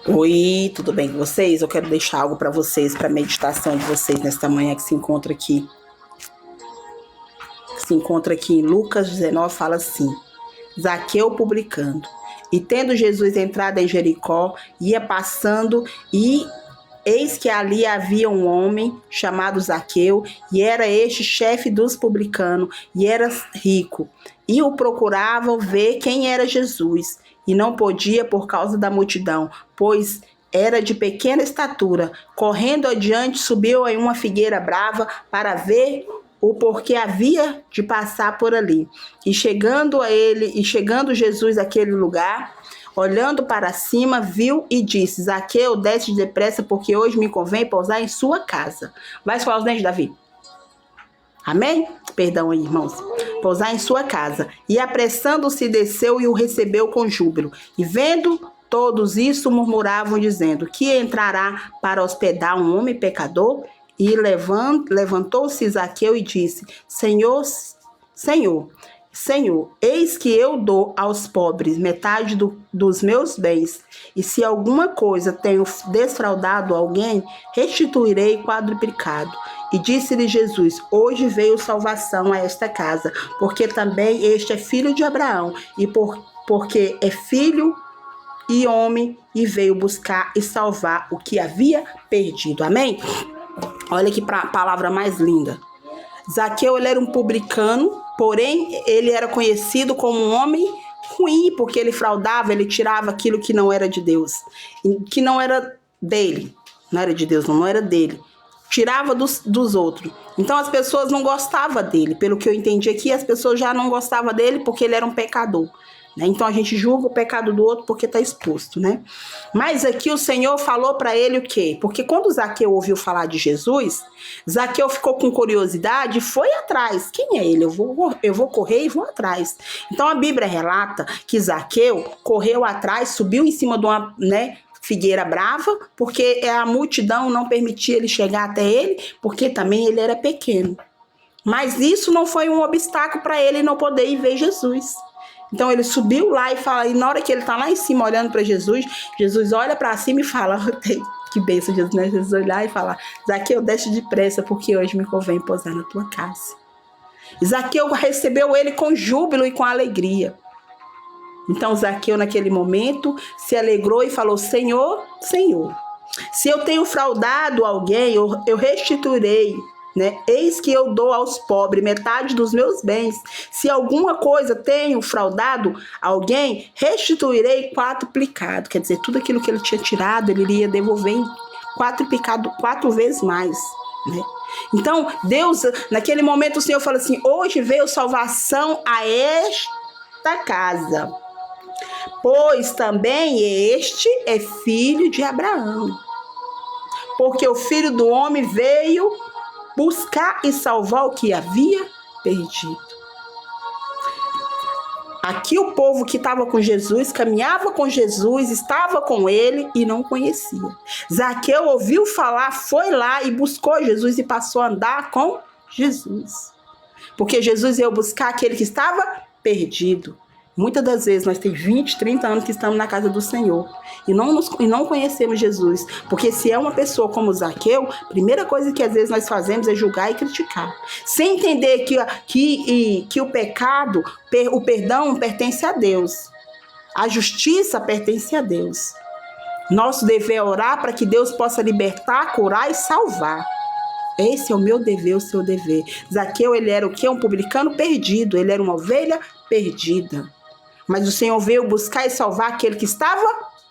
Oi, tudo bem com vocês? Eu quero deixar algo para vocês, para a meditação de vocês nesta manhã que se encontra aqui. Em Lucas 19, fala assim: Zaqueu publicando. E tendo Jesus entrado em Jericó, ia passando e eis que ali havia um homem chamado Zaqueu, e era este chefe dos publicanos, e era rico. E o procuravam ver quem era Jesus, e não podia por causa da multidão, pois era de pequena estatura. Correndo adiante, subiu em uma figueira brava para ver o porquê havia de passar por ali. E chegando Jesus àquele lugar, olhando para cima, viu e disse: Zaqueu, desce depressa, porque hoje me convém pousar em sua casa. Vai escovar os dentes, Davi? Amém? Perdão aí, irmãos. Pousar em sua casa. E apressando-se, desceu e o recebeu com júbilo. E vendo todos isso, murmuravam, dizendo: que entrará para hospedar um homem pecador? E levantou-se Zaqueu e disse: Senhor, eis que eu dou aos pobres metade dos meus bens, e se alguma coisa tenho defraudado alguém, restituirei quadruplicado. E disse-lhe Jesus: hoje veio salvação a esta casa, porque também este é filho de Abraão, porque é filho e homem, e veio buscar e salvar o que havia perdido. Amém? Olha que palavra mais linda. Zaqueu, ele era um publicano, porém ele era conhecido como um homem ruim, porque ele fraudava, ele tirava aquilo que não era de Deus, que não era dele, não era de Deus, não era dele, tirava dos outros. Então as pessoas não gostavam dele, pelo que eu entendi aqui, as pessoas já não gostavam dele porque ele era um pecador. Então a gente julga o pecado do outro porque está exposto, né? Mas aqui o Senhor falou para ele o quê? Porque quando Zaqueu ouviu falar de Jesus, Zaqueu ficou com curiosidade e foi atrás. Quem é ele? Eu vou correr e vou atrás. Então a Bíblia relata que Zaqueu correu atrás, subiu em cima de uma, figueira brava, porque a multidão não permitia ele chegar até ele, porque também ele era pequeno. Mas isso não foi um obstáculo para ele não poder ir ver Jesus. Então ele subiu lá e na hora que ele tá lá em cima olhando para Jesus, Jesus olha para cima e fala: que bênção, Jesus, né? Jesus olhar e falar: Zaqueu, desce depressa, porque hoje me convém pousar na tua casa. E Zaqueu recebeu ele com júbilo e com alegria. Então Zaqueu naquele momento se alegrou e falou: Senhor, se eu tenho fraudado alguém, eu restituirei. Eis que eu dou aos pobres metade dos meus bens. Se alguma coisa tenho fraudado alguém, restituirei quadruplicado. Quer dizer, tudo aquilo que ele tinha tirado, ele iria devolver em quadruplicado, 4 vezes mais. Então, Deus, naquele momento, o Senhor fala assim: hoje veio salvação a esta casa, pois também este é filho de Abraão. Porque o Filho do Homem veio buscar e salvar o que havia perdido. Aqui o povo que estava com Jesus, caminhava com Jesus, estava com ele e não conhecia. Zaqueu ouviu falar, foi lá e buscou Jesus e passou a andar com Jesus. Porque Jesus veio buscar aquele que estava perdido. Muitas das vezes nós temos 20, 30 anos que estamos na casa do Senhor e não conhecemos Jesus. Porque se é uma pessoa como Zaqueu, a primeira coisa que às vezes nós fazemos é julgar e criticar. Sem entender que o pecado, o perdão pertence a Deus. A justiça pertence a Deus. Nosso dever é orar para que Deus possa libertar, curar e salvar. Esse é o meu dever, o seu dever. Zaqueu, ele era o quê? Um publicano perdido. Ele era uma ovelha perdida. Mas o Senhor veio buscar e salvar aquele que estava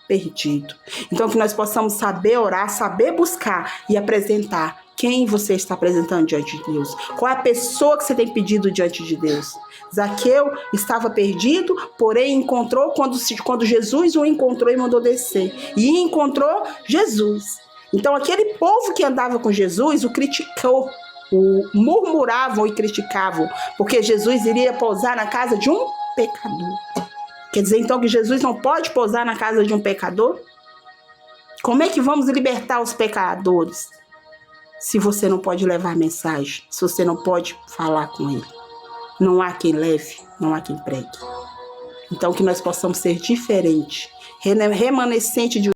perdido. Então que nós possamos saber orar, saber buscar e apresentar quem você está apresentando diante de Deus. Qual é a pessoa que você tem pedido diante de Deus? Zaqueu estava perdido, porém encontrou quando Jesus o encontrou e mandou descer. E encontrou Jesus. Então aquele povo que andava com Jesus o criticou, o murmuravam e criticavam, porque Jesus iria pousar na casa de um pecador. Quer dizer então que Jesus não pode pousar na casa de um pecador? Como é que vamos libertar os pecadores se você não pode levar mensagem, se você não pode falar com ele? Não há quem leve, não há quem pregue. Então que nós possamos ser diferentes, remanescente de